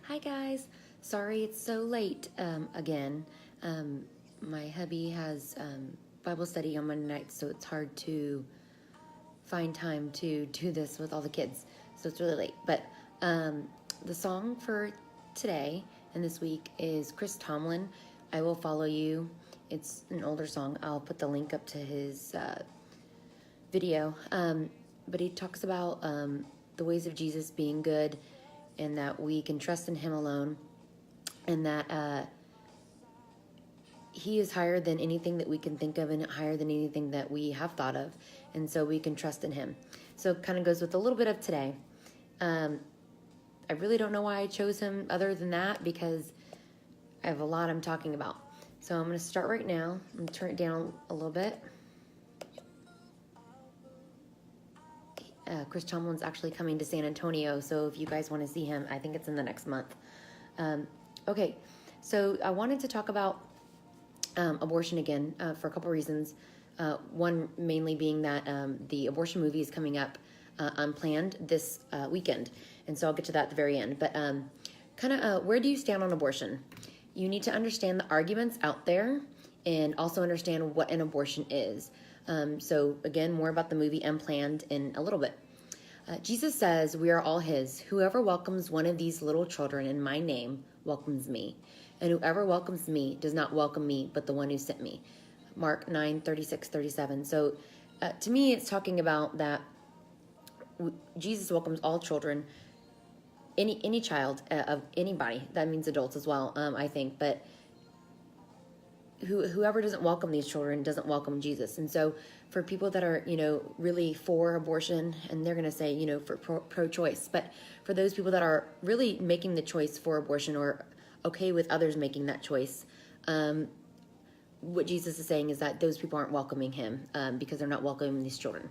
Hi guys, sorry it's so late again. My hubby has Bible study on Monday night, so it's hard to find time to do this with all the kids, so it's really late. But the song for today and this week is Chris Tomlin, I Will Follow You. It's an older song. I'll put the link up to his video, but he talks about the ways of Jesus being good, and that we can trust in him alone, and that he is higher than anything that we can think of and higher than anything that we have thought of, and so we can trust in him. So it kind of goes with a little bit of today. I really don't know why I chose him other than that, because I have a lot I'm talking about. So I'm going to start right now. I'm going to turn it down a little bit. Chris Tomlin's actually coming to San Antonio, so if you guys want to see him, I think it's in the next month. Okay, so I wanted to talk about abortion again for a couple reasons. One mainly being that the abortion movie is coming up unplanned this weekend, and so I'll get to that at the very end. But where do you stand on abortion? You need to understand the arguments out there and also understand what an abortion is. So again, more about the movie Unplanned in a little bit. Jesus says, we are all his. Whoever welcomes one of these little children in my name welcomes me. And whoever welcomes me does not welcome me, but the one who sent me. Mark 9:36-37. So to me, it's talking about that Jesus welcomes all children, any child of anybody. That means adults as well, I think. But whoever doesn't welcome these children doesn't welcome Jesus. And so for people that are, really for abortion, and they're going to say, for pro-choice, but for those people that are really making the choice for abortion or okay with others making that choice, what Jesus is saying is that those people aren't welcoming him because they're not welcoming these children.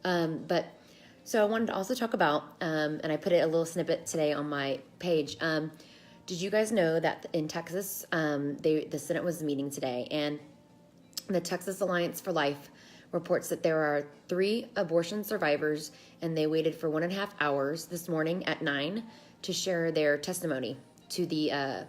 So I wanted to also talk about, and I put a little snippet today on my page. Did you guys know that in Texas, the Senate was meeting today, and the Texas Alliance for Life reports that there are 3 abortion survivors, and they waited for 1.5 hours this morning at 9 to share their testimony to the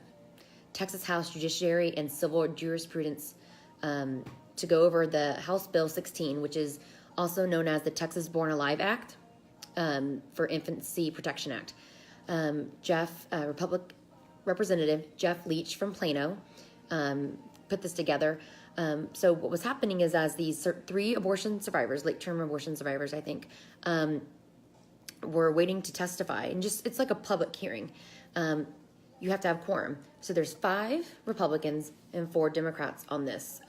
Texas House Judiciary and Civil Jurisprudence to go over the House Bill 16, which is also known as the Texas Born Alive Act for Infancy Protection Act. Representative Jeff Leach from Plano put this together. So what was happening is, as these 3 abortion survivors, late-term abortion survivors, I think, were waiting to testify, and it's like a public hearing. You have to have quorum. So there's 5 Republicans and 4 Democrats on this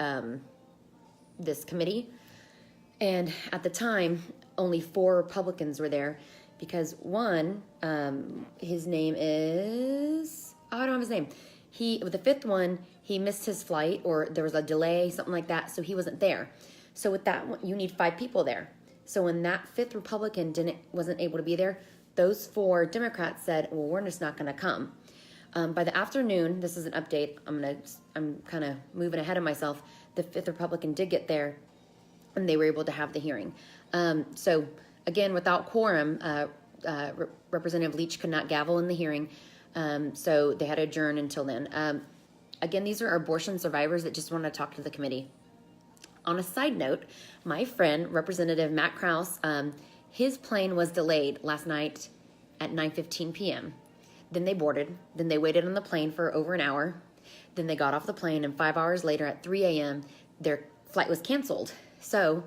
this committee, and at the time, only 4 Republicans were there, because one, his name is, I don't have his name. The 5th one, he missed his flight, or there was a delay, something like that, so he wasn't there. So with that one, you need 5 people there. So when that 5th Republican wasn't able to be there, those 4 Democrats said, well, we're just not gonna come. By the afternoon, this is an update, I'm kind of moving ahead of myself, the 5th Republican did get there, and they were able to have the hearing. So again, without quorum, Representative Leach could not gavel in the hearing, so they had to adjourn until then. Again, these are abortion survivors that just want to talk to the committee. On a side note, my friend, Representative Matt Krause, his plane was delayed last night at 9:15 p.m. Then they boarded. Then they waited on the plane for over an hour. Then they got off the plane, and 5 hours later at 3 a.m., their flight was canceled. So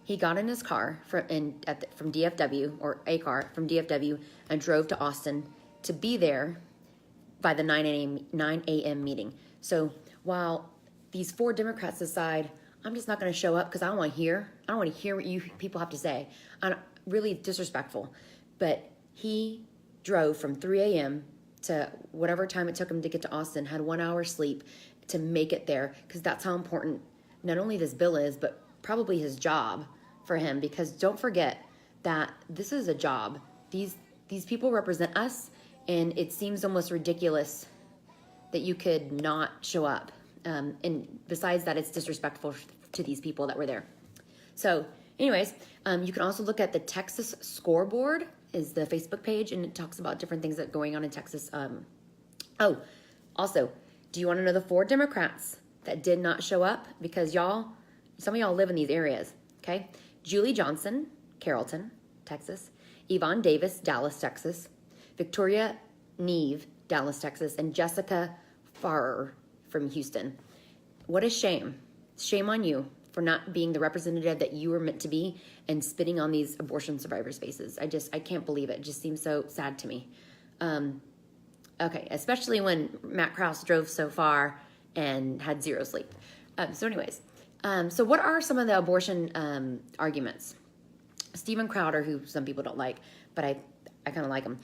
he got in his car from DFW, or a car from DFW, and drove to Austin to be there by the 9 a.m. meeting. So while these 4 Democrats decide, I'm just not going to show up because I don't want to hear what you people have to say. Really disrespectful. But he drove from 3 a.m. to whatever time it took him to get to Austin, had 1 hour sleep to make it there, because that's how important not only this bill is, but probably his job for him, because don't forget that this is a job. These people represent us, and it seems almost ridiculous that you could not show up. And besides that, it's disrespectful to these people that were there. So anyways, you can also look at the Texas Scoreboard is the Facebook page, and it talks about different things that are going on in Texas Oh, also, do you want to know the 4 Democrats that did not show up? Because some of y'all live in these areas, okay? Julie Johnson, Carrollton, Texas. Yvonne Davis, Dallas, Texas. Victoria Neve, Dallas, Texas. And Jessica Farrer from Houston. What a shame. Shame on you for not being the representative that you were meant to be and spitting on these abortion survivors' faces. I can't believe it. It just seems so sad to me. Okay, especially when Matt Krause drove so far and had 0 sleep. So what are some of the abortion arguments? Steven Crowder, who some people don't like, but I kind of like him.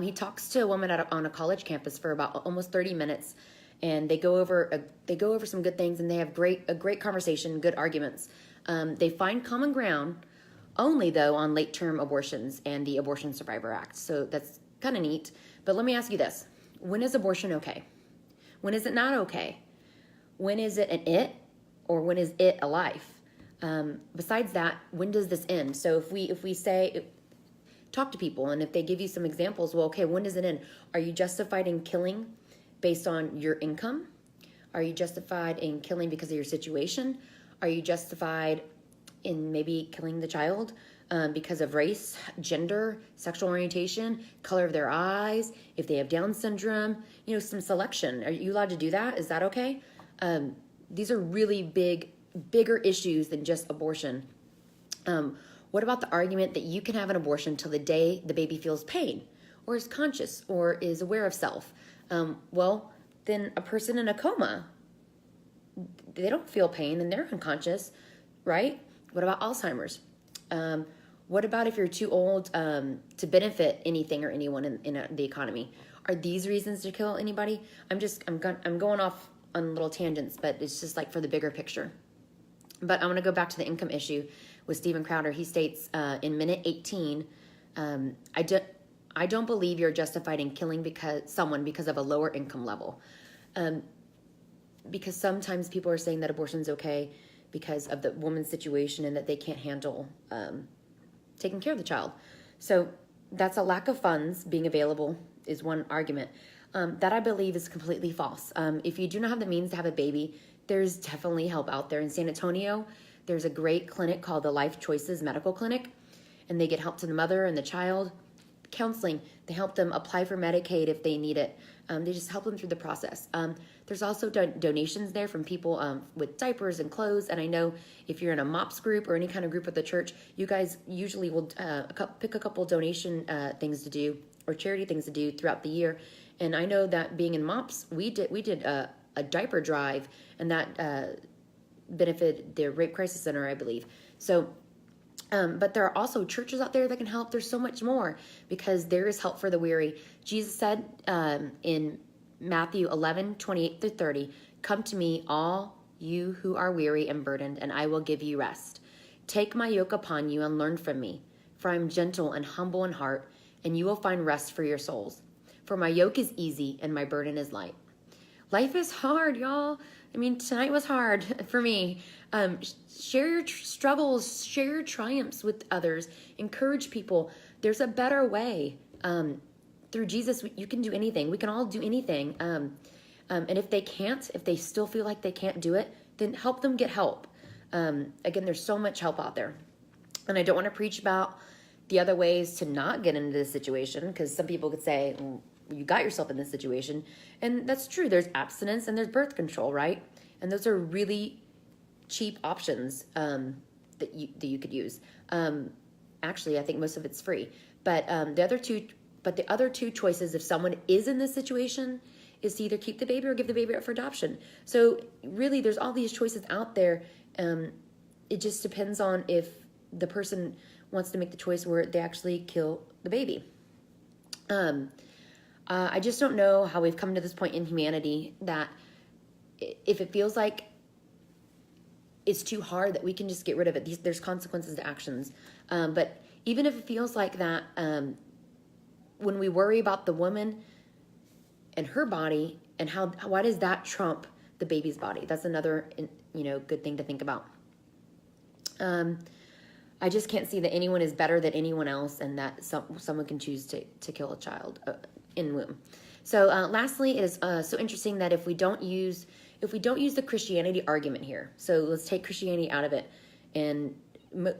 He talks to a woman on a college campus for about almost 30 minutes, and they go over some good things, and they have a great conversation, good arguments. They find common ground only, though, on late-term abortions and the Abortion Survivor Act. So that's kind of neat. But let me ask you this. When is abortion okay? When is it not okay? When is it an it, or when is it a life? Besides that, when does this end? So if we say, talk to people, and if they give you some examples, well, okay, when does it end? Are you justified in killing based on your income? Are you justified in killing because of your situation? Are you justified in maybe killing the child because of race, gender, sexual orientation, color of their eyes, if they have Down syndrome, some selection? Are you allowed to do that? Is that okay? These are really bigger issues than just abortion. What about the argument that you can have an abortion till the day the baby feels pain or is conscious or is aware of self? Well, then a person in a coma, they don't feel pain and they're unconscious, right? What about Alzheimer's? What about if you're too old to benefit anything or anyone in the economy? Are these reasons to kill anybody? I'm going off on little tangents, but it's just like for the bigger picture. But I want to go back to the income issue with Steven Crowder. He states in minute 18, I don't believe you're justified in killing someone because of a lower income level. Because sometimes people are saying that abortion's okay because of the woman's situation and that they can't handle taking care of the child. So that's a lack of funds being available is one argument. That I believe is completely false. If you do not have the means to have a baby, there's definitely help out there. In San Antonio, there's a great clinic called the Life Choices Medical Clinic, and they get help to the mother and the child. Counseling, they help them apply for Medicaid if they need it. They just help them through the process. There's also donations there from people with diapers and clothes, and I know if you're in a MOPS group or any kind of group at the church, you guys usually will pick a couple donation things to do or charity things to do throughout the year. And I know that being in MOPS, we did a diaper drive, and that benefited the Rape Crisis Center, I believe. So, but there are also churches out there that can help. There's so much more because there is help for the weary. Jesus said in Matthew 11:28-30, "Come to me, all you who are weary and burdened, and I will give you rest. Take my yoke upon you and learn from me, for I am gentle and humble in heart, and you will find rest for your souls. For my yoke is easy and my burden is light." Life is hard, y'all. I mean, tonight was hard for me. Share your struggles, share your triumphs with others. Encourage people. There's a better way. Through Jesus, you can do anything. We can all do anything. And if they still feel like they can't do it, then help them get help. Again, there's so much help out there. And I don't want to preach about the other ways to not get into this situation, because some people could say, well, you got yourself in this situation. And that's true. There's abstinence and there's birth control, right? And those are really cheap options that you could use. Actually, I think most of it's free. But the other two choices, if someone is in this situation, is to either keep the baby or give the baby up for adoption. So really, there's all these choices out there. It just depends on if the person wants to make the choice where they actually kill the baby. I just don't know how we've come to this point in humanity that if it feels like it's too hard, that we can just get rid of it. There's consequences to actions. But even if it feels like that, when we worry about the woman and her body and why does that trump the baby's body? That's another, good thing to think about. I just can't see that anyone is better than anyone else, and that someone can choose to kill a child. in womb. So lastly, it is so interesting that if we don't use the Christianity argument here, so let's take Christianity out of it, and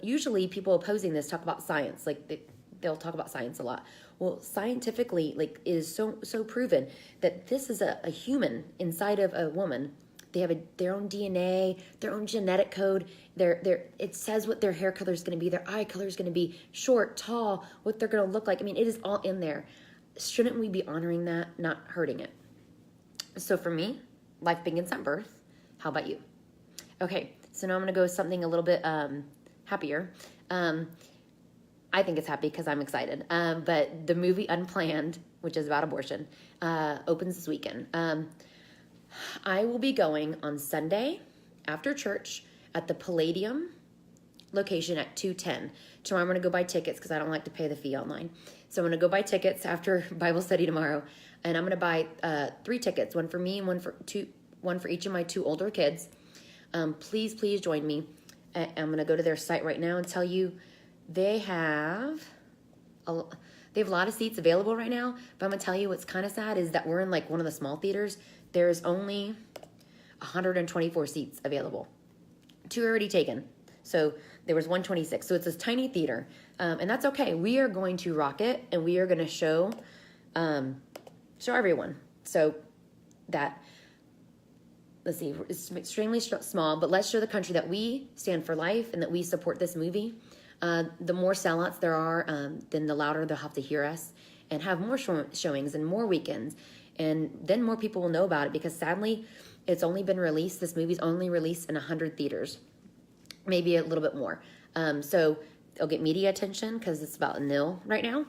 usually people opposing this talk about science, like they'll talk about science a lot. Well, scientifically, like, it is so proven that this is a human inside of a woman. They have their own DNA, their own genetic code. It says what their hair color is going to be, their eye color is going to be, short, tall, what they're going to look like. I mean, it is all in there. Shouldn't we be honoring that, not hurting it? So for me, life begins at birth. How about you? Okay, so now I'm going to go with something a little bit happier. I think it's happy because I'm excited. But the movie Unplanned, which is about abortion, opens this weekend. I will be going on Sunday after church at the Palladium location at 2:10. Tomorrow I'm going to go buy tickets because I don't like to pay the fee online. So I'm going to go buy tickets after Bible study tomorrow, and I'm going to buy 3 tickets, one for me and one for each of my 2 older kids. Please join me. I'm going to go to their site right now and tell you they have a lot of seats available right now, but I'm going to tell you what's kind of sad is that we're in like one of the small theaters. There's only 124 seats available. 2 are already taken. So there was 126. So it's this tiny theater. And that's okay. We are going to rock it, and we are going to show everyone. So that, let's see, it's extremely small, but let's show the country that we stand for life and that we support this movie. The more sellouts there are, then the louder they'll have to hear us and have more showings and more weekends. And then more people will know about it because sadly, it's only been released. This movie's only released in 100 theaters, maybe a little bit more. So it'll get media attention because it's about nil right now,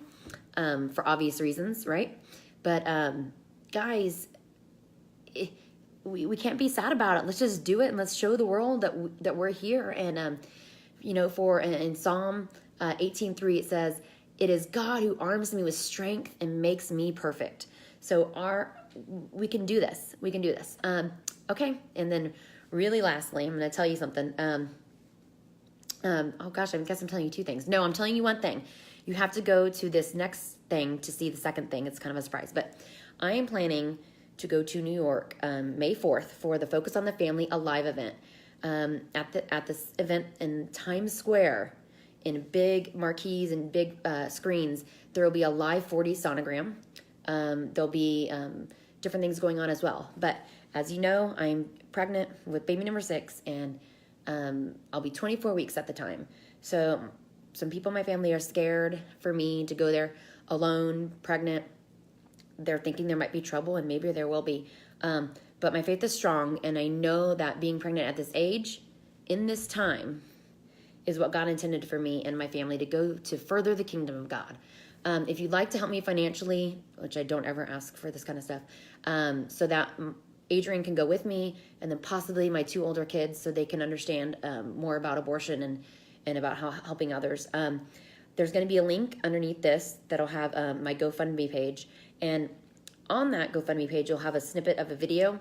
for obvious reasons, right? But guys, we can't be sad about it. Let's just do it and let's show the world that we're here. And in Psalm 18:3 it says, "It is God who arms me with strength and makes me perfect." So we can do this. We can do this. Okay. And then really lastly, I'm going to tell you something. Oh gosh, I guess I'm telling you 2 things. No, I'm telling you 1 thing. You have to go to this next thing to see the second thing. It's kind of a surprise, but I am planning to go to New York, May 4th for the Focus on the Family Alive event. At this event in Times Square, in big marquees and big screens, there will be a live 4D sonogram. There'll be different things going on as well. But as you know, I'm pregnant with baby number 6, and I'll be 24 weeks at the time. So some people in my family are scared for me to go there alone, pregnant. They're thinking there might be trouble, and maybe there will be. But my faith is strong, and I know that being pregnant at this age, in this time, is what God intended for me and my family to go to further the kingdom of God. If you'd like to help me financially, which I don't ever ask for this kind of stuff, so that Adrian can go with me, and then possibly my 2 older kids so they can understand more about abortion and about how helping others. There's going to be a link underneath this that'll have my GoFundMe page, and on that GoFundMe page, you'll have a snippet of a video.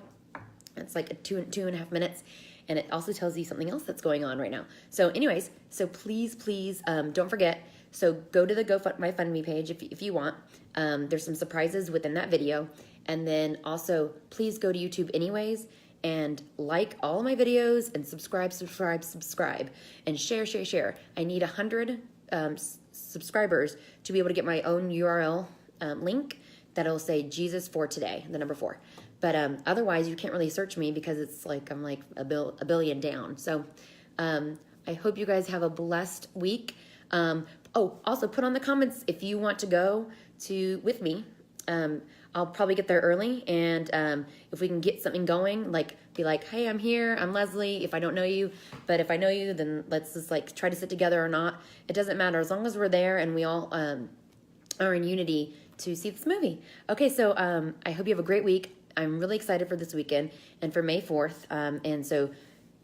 It's like 2.5 minutes. And it also tells you something else that's going on right now. So anyways, so please, don't forget. So go to the GoFundMe page if you want. There's some surprises within that video. And then also, please go to YouTube anyways and like all my videos and subscribe, and share. I need 100 subscribers to be able to get my own URL link that'll say Jesus for today, the number 4. But otherwise, you can't really search me because it's like I'm like a billion down. So I hope you guys have a blessed week. Also put on the comments if you want to go with me. I'll probably get there early, and if we can get something going, like be like, hey, I'm here, I'm Leslie, if I don't know you, but if I know you, then let's just like try to sit together or not. It doesn't matter as long as we're there and we all are in unity to see this movie. Okay, so I hope you have a great week. I'm really excited for this weekend and for May 4th. And so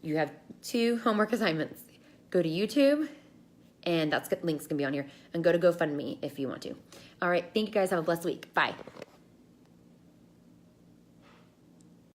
you have 2 homework assignments. Go to YouTube, and link's going to be on here, and go to GoFundMe if you want to. All right, thank you guys. Have a blessed week. Bye.